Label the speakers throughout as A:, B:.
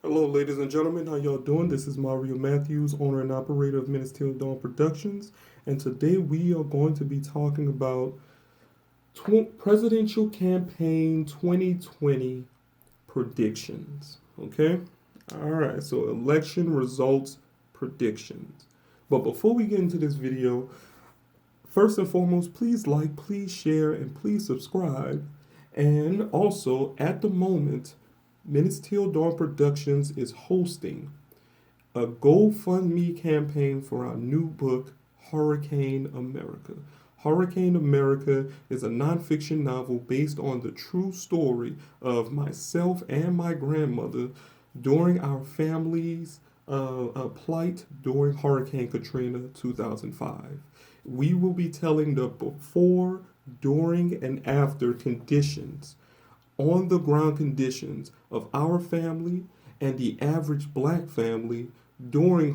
A: Hello, ladies and gentlemen. How y'all doing? This is Mario Matthews, owner and operator of MinutesTillDawn Productions, and today we are going to be talking about presidential campaign 2020 predictions. Okay? All right, so election results predictions. But before we get into this video, first and foremost, please like, please share, and please subscribe. And also, at the moment, Minutes Till Dawn Productions is hosting a GoFundMe campaign for our new book, Hurricane America. Hurricane America is a nonfiction novel based on the true story of myself and my grandmother during our family's plight during Hurricane Katrina 2005. We will be telling the before, during, and after conditions, on the ground conditions of our family and the average black family during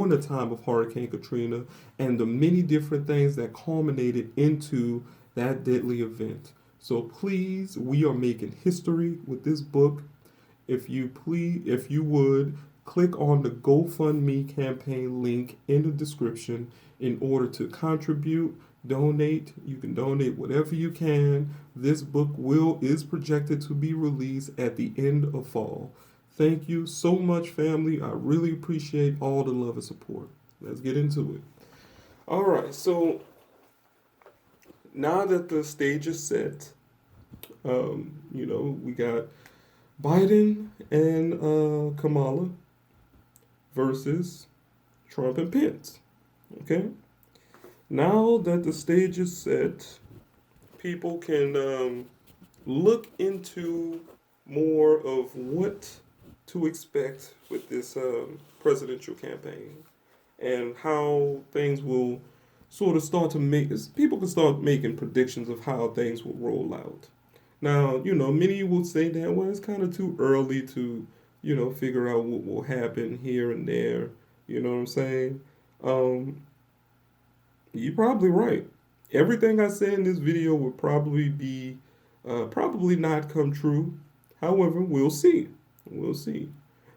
A: the time of Hurricane Katrina and the many different things that culminated into that deadly event. So please, we are making history with this book. If you would click on the GoFundMe campaign link in the description in order to contribute, donate. You can donate whatever you can. This book is projected to be released at the end of fall. Thank you so much, family. I really appreciate all the love and support. Let's get into it. All right, so now that the stage is set, we got Biden and Kamala versus Trump and Pence. Okay? Now that the stage is set, people can look into more of what to expect with this presidential campaign and how things will sort of start to make. People can start making predictions of how things will roll out. Now, many will say that, well, it's kind of too early to, figure out what will happen here and there. You know what I'm saying? You're probably right. Everything I say in this video would probably not come true. However, we'll see. We'll see.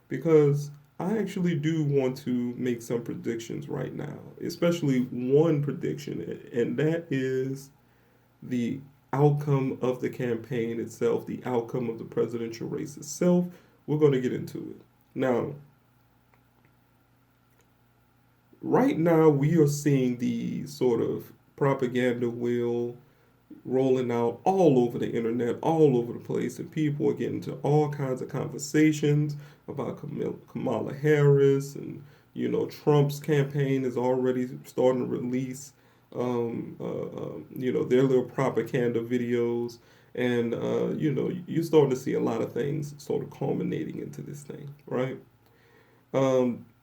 A: Because I actually do want to make some predictions right now, especially one prediction, and that is the outcome of the campaign itself, the outcome of the presidential race itself. We're going to get into it. Now, right now we are seeing the sort of propaganda wheel rolling out all over the internet, all over the place, and people are getting into all kinds of conversations about Kamala Harris, and Trump's campaign is already starting to release their little propaganda videos, and you're starting to see a lot of things sort of culminating into this thing, right?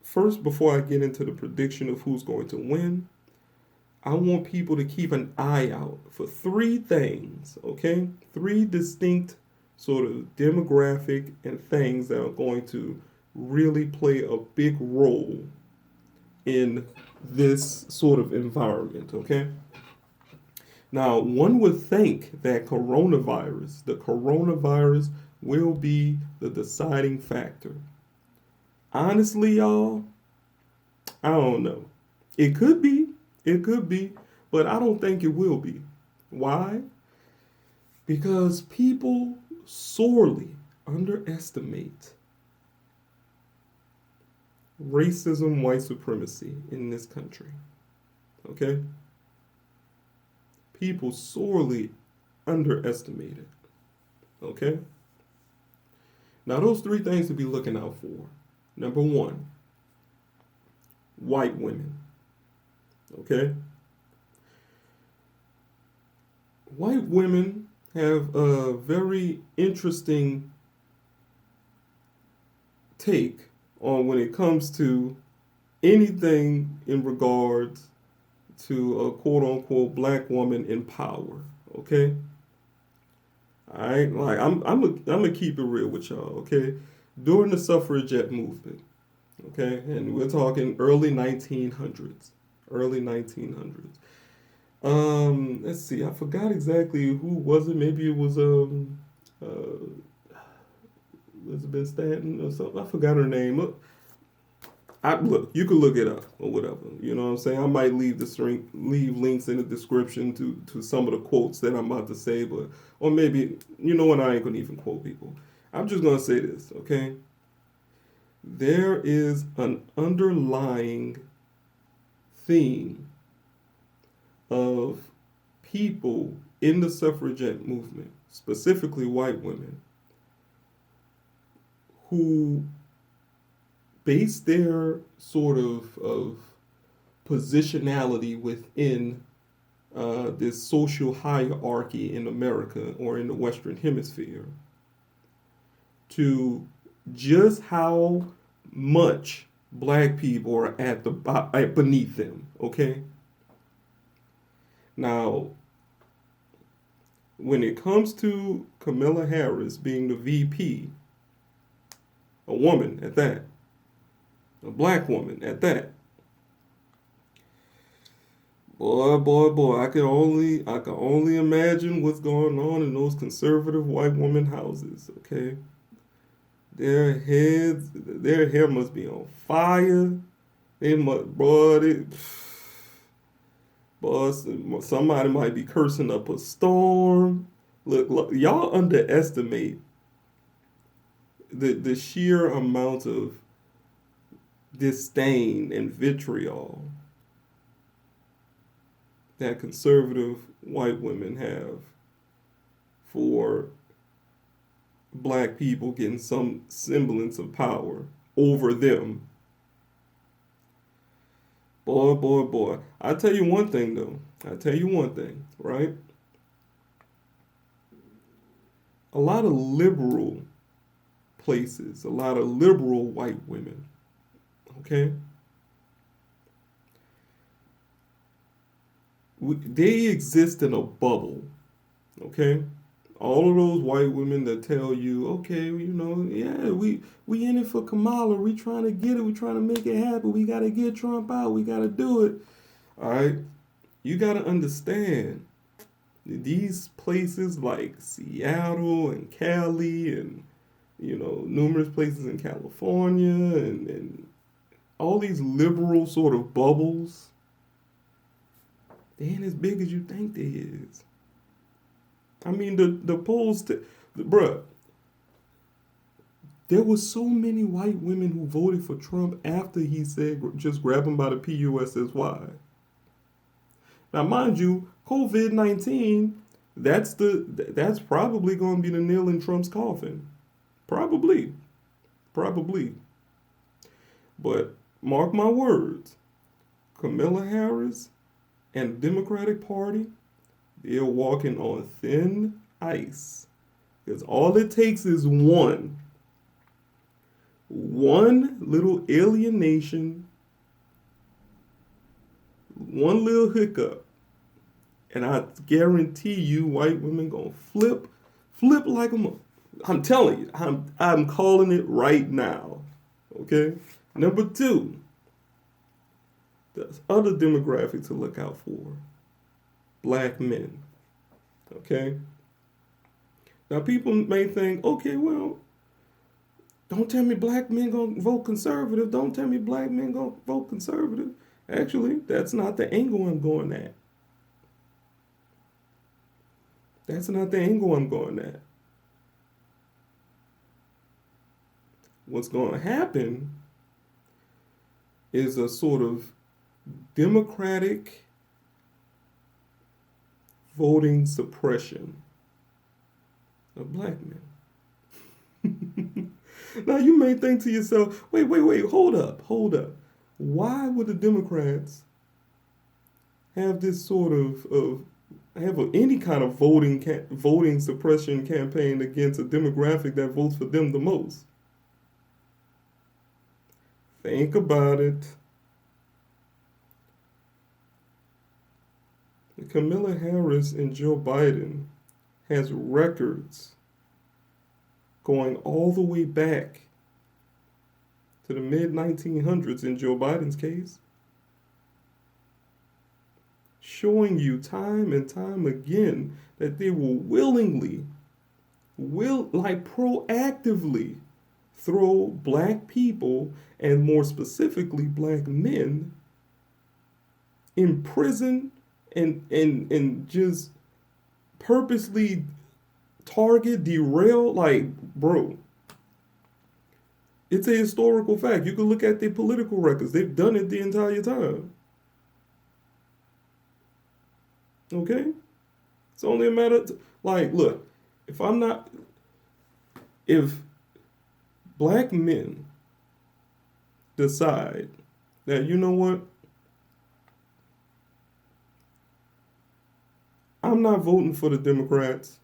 A: First, before I get into the prediction of who's going to win, I want people to keep an eye out for three things, okay? Three distinct sort of demographic and things that are going to really play a big role in this sort of environment, okay? Now, one would think that the coronavirus will be the deciding factor. Honestly, y'all, I don't know. It could be, but I don't think it will be. Why? Because people sorely underestimate racism, white supremacy in this country. Okay? People sorely underestimate it. Okay? Now, those three things to be looking out for. Number one, white women. Okay? White women have a very interesting take on when it comes to anything in regards to a quote unquote black woman in power. Okay? Alright, like I'm gonna keep it real with y'all, okay? During the suffragette movement, okay, and we're talking early 1900s. Early 1900s. Let's see. I forgot exactly who was it. Maybe it was Elizabeth Stanton or something. I forgot her name. Look, you can look it up or whatever. You know what I'm saying? I might leave leave links in the description to some of the quotes that I'm about to say, but or maybe you know what, I ain't gonna even quote people. I'm just gonna say this, okay? There is an underlying theme of people in the suffragette movement, specifically white women, who base their sort of positionality within this social hierarchy in America or in the Western Hemisphere to just how much black people are at beneath them. Okay. Now, when it comes to Kamala Harris being the VP, a woman at that, a black woman at that. Boy, I can only imagine what's going on in those conservative white women houses, okay? Their hair must be on fire. Boy, somebody might be cursing up a storm. Look, y'all underestimate the sheer amount of disdain and vitriol that conservative white women have for black people getting some semblance of power over them. Boy. I tell you one thing though. Right? A lot of liberal places, a lot of liberal white women, okay? They exist in a bubble, okay? All of those white women that tell you, okay, you know, yeah, we in it for Kamala. We trying to get it. We trying to make it happen. We got to get Trump out. We got to do it. All right? You got to understand these places like Seattle and Cali and, you know, numerous places in California and all these liberal sort of bubbles, they ain't as big as you think they is. I mean, the polls, bruh, there was so many white women who voted for Trump after he said just grab him by the PUSSY. Now, mind you, COVID-19, that's probably going to be the nail in Trump's coffin. Probably. But mark my words, Kamala Harris and the Democratic Party, they're walking on thin ice. Because all it takes is one little alienation, one little hiccup, and I guarantee you white women gonna flip like a mother. I'm telling you, I'm calling it right now. Okay? Number two, there's other demographics to look out for. Black men. Okay? Now people may think, okay, well, don't tell me black men gonna vote conservative. Don't tell me black men gonna vote conservative. Actually, that's not the angle I'm going at. What's going to happen is a sort of democratic voting suppression of black men. Now you may think to yourself, wait, hold up. Why would the Democrats have this sort of have any kind of voting suppression campaign against a demographic that votes for them the most? Think about it. Kamala Harris and Joe Biden has records going all the way back to the mid-1900s in Joe Biden's case, showing you time and time again that they were proactively throw black people, and more specifically black men, in prison and just purposely target, derail, like, bro, it's a historical fact. You can look at their political records. They've done it the entire time. Okay? It's only a matter of, like, look, if black men decide that, you know what, I'm not voting for the Democrats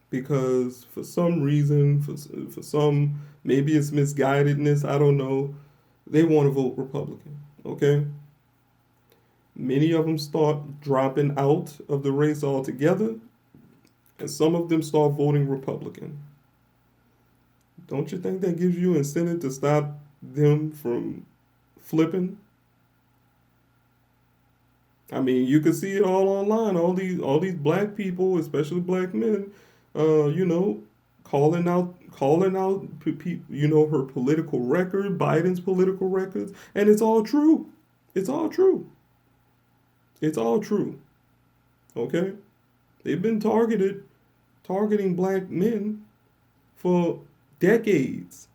A: because for some reason, for some, maybe it's misguidedness, I don't know, they want to vote Republican, okay? Many of them start dropping out of the race altogether, and some of them start voting Republican. Don't you think that gives you incentive to stop them from flipping? I mean, you can see it all online. All these black people, especially black men, you know, calling out, you know, her political record, Biden's political records, and it's all true. It's all true. It's all true. Okay, they've been targeting black men for decades,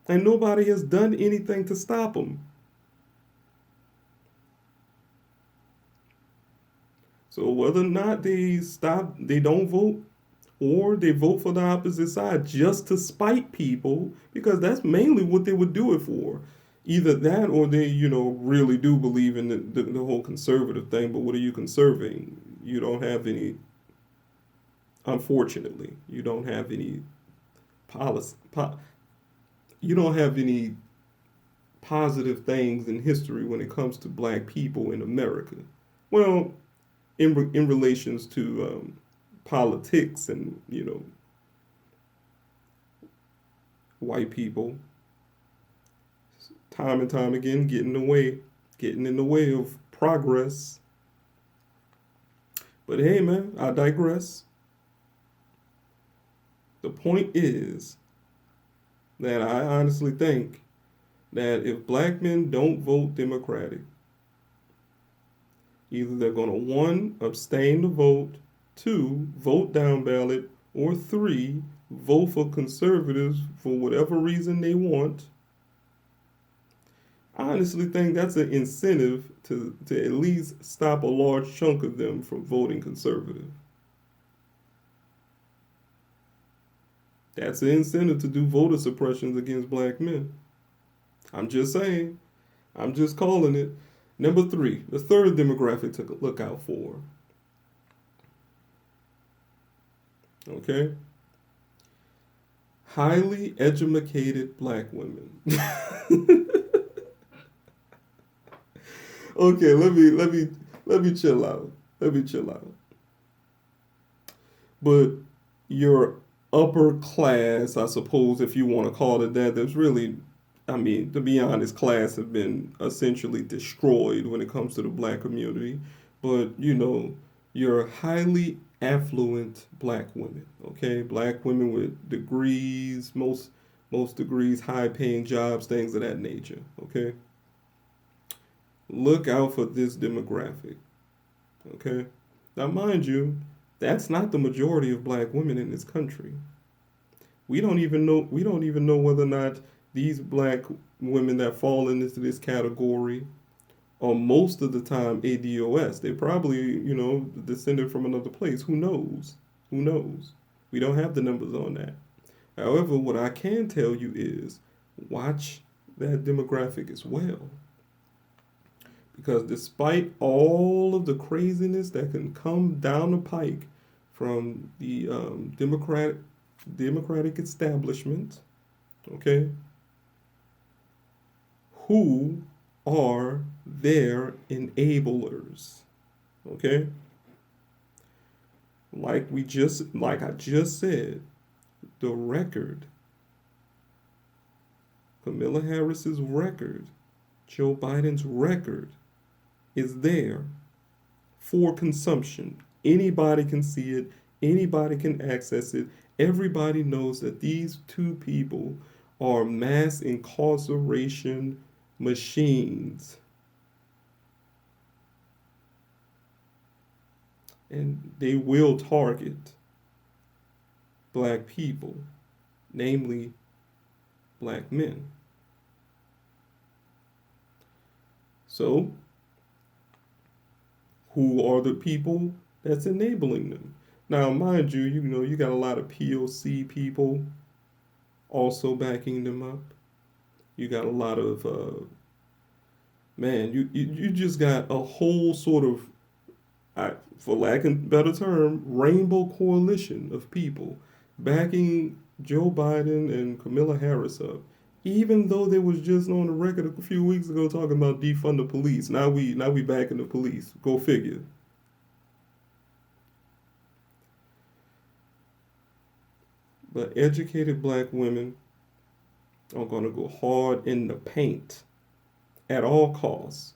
A: and nobody has done anything to stop them. So whether or not they don't vote, or they vote for the opposite side just to spite people, because that's mainly what they would do it for. Either that, or they, you know, really do believe in the whole conservative thing. But what are you conserving? You don't have any, unfortunately, you don't have any policy. You don't have any positive things in history when it comes to black people in America. Well, in relations to politics and, you know, white people, time and time again getting in the way of progress. But hey, man, I digress. The point is that I honestly think that if black men don't vote Democratic, either they're going to, 1, abstain to vote, 2, vote down ballot, or 3, vote for conservatives for whatever reason they want. I honestly think that's an incentive to at least stop a large chunk of them from voting conservative. That's the incentive to do voter suppressions against black men. I'm just saying. I'm just calling it. Number 3, the third demographic to look out for. Okay? Highly educated black women. Okay, let me chill out. But your upper class, I suppose, if you want to call it that, there's really, I mean, to be honest, class have been essentially destroyed when it comes to the black community. But, you know, your highly affluent black women, okay? Black women with degrees, most degrees, high-paying jobs, things of that nature, okay? Look out for this demographic, okay? Now, mind you, that's not the majority of black women in this country. We don't even know whether or not these black women that fall into this category are most of the time ADOS. They probably, you know, descended from another place. Who knows? We don't have the numbers on that. However, what I can tell you is watch that demographic as well. Because despite all of the craziness that can come down the pike from the Democratic establishment, okay, who are their enablers, okay? Like I just said, the record, Kamala Harris's record, Joe Biden's record, is there for consumption. Anybody can see it. Anybody can access it. Everybody knows that these two people are mass incarceration machines. And they will target black people, namely black men. So, who are the people that's enabling them? Now, mind you, you got a lot of POC people also backing them up. You got a lot of you just got a whole sort of, for lack of a better term, rainbow coalition of people backing Joe Biden and Kamala Harris up. Even though they was just on the record a few weeks ago talking about defund the police. Now we backing the police. Go figure. But educated black women are going to go hard in the paint at all costs.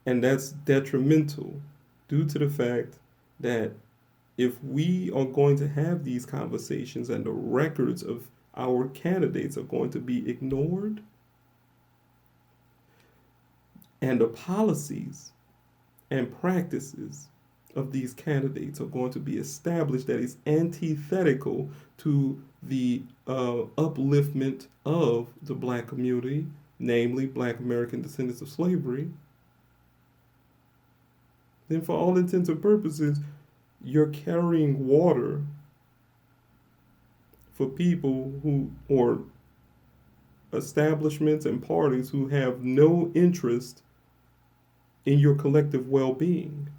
A: And that's detrimental due to the fact that if we are going to have these conversations and the records of our candidates are going to be ignored, and the policies and practices of these candidates are going to be established that is antithetical to the upliftment of the black community, namely black American descendants of slavery, then for all intents and purposes, you're carrying water for people who, or establishments and parties who have no interest in your collective well-being.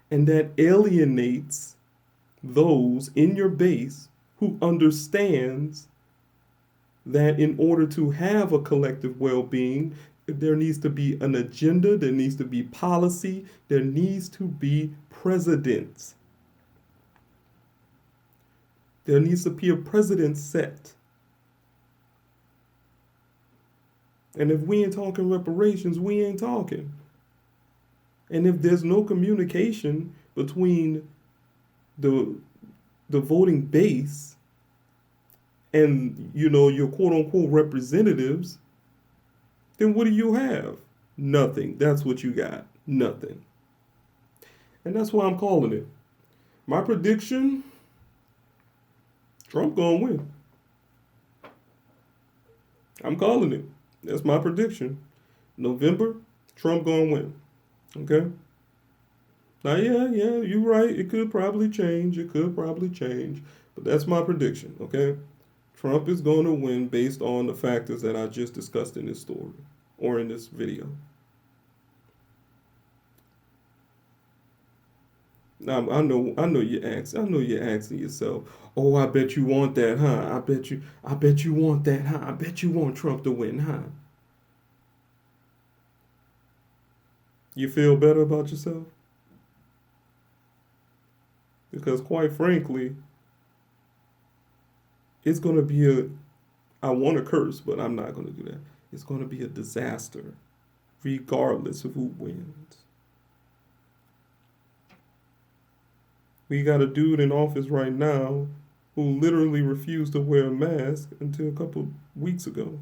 A: And that alienates those in your base who understands that in order to have a collective well-being, there needs to be an agenda, there needs to be policy, there needs to be presidents. There needs to be a president set. And if we ain't talking reparations, we ain't talking. And if there's no communication between the voting base and, your quote unquote representatives, then what do you have? Nothing. That's what you got. Nothing. And that's why I'm calling it. My prediction, Trump gonna win. I'm calling it. That's my prediction. November, Trump gonna win. Okay? Now, yeah, you're right. It could probably change. But that's my prediction, okay? Trump is going to win based on the factors that I just discussed in this story or in this video. Now, I know you're asking yourself, oh, I bet you want that, huh? I bet you want that, huh? I bet you want Trump to win, huh? You feel better about yourself? Because quite frankly, it's going to be I want to curse, but I'm not going to do that. It's going to be a disaster, regardless of who wins. We got a dude in office right now who literally refused to wear a mask until a couple weeks ago.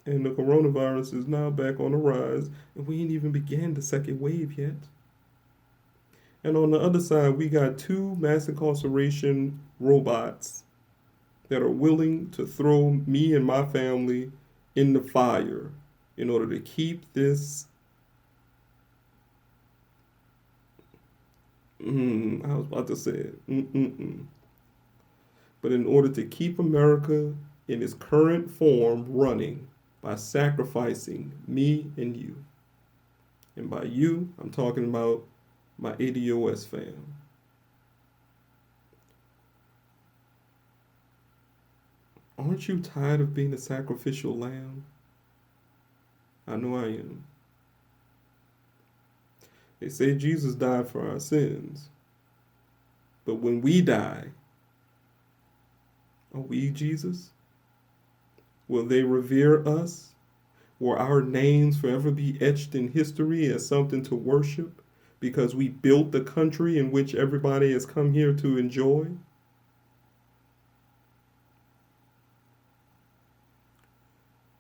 A: And the coronavirus is now back on the rise, and we ain't even began the second wave yet. And on the other side, we got two mass incarceration robots that are willing to throw me and my family in the fire in order to keep this. I was about to say it. But in order to keep America in its current form running by sacrificing me and you. And by you, I'm talking about my ADOS fam. Aren't you tired of being a sacrificial lamb? I know I am. They say Jesus died for our sins. But when we die, are we Jesus? Will they revere us? Will our names forever be etched in history as something to worship? because we built the country in which everybody has come here to enjoy?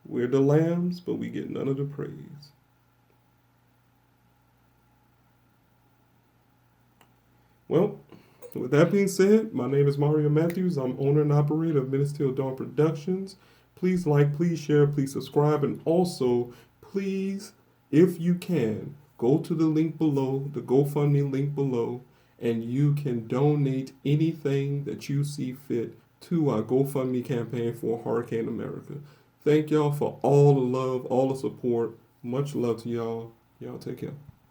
A: We're the lambs, but we get none of the praise. Well, with that being said, my name is Mario Matthews. I'm owner and operator of MinutesTillDawn Productions. Please like, please share, please subscribe, and also, please, if you can, go to the link below, the GoFundMe link below, and you can donate anything that you see fit to our GoFundMe campaign for Hurricane America. Thank y'all for all the love, all the support. Much love to y'all. Y'all take care.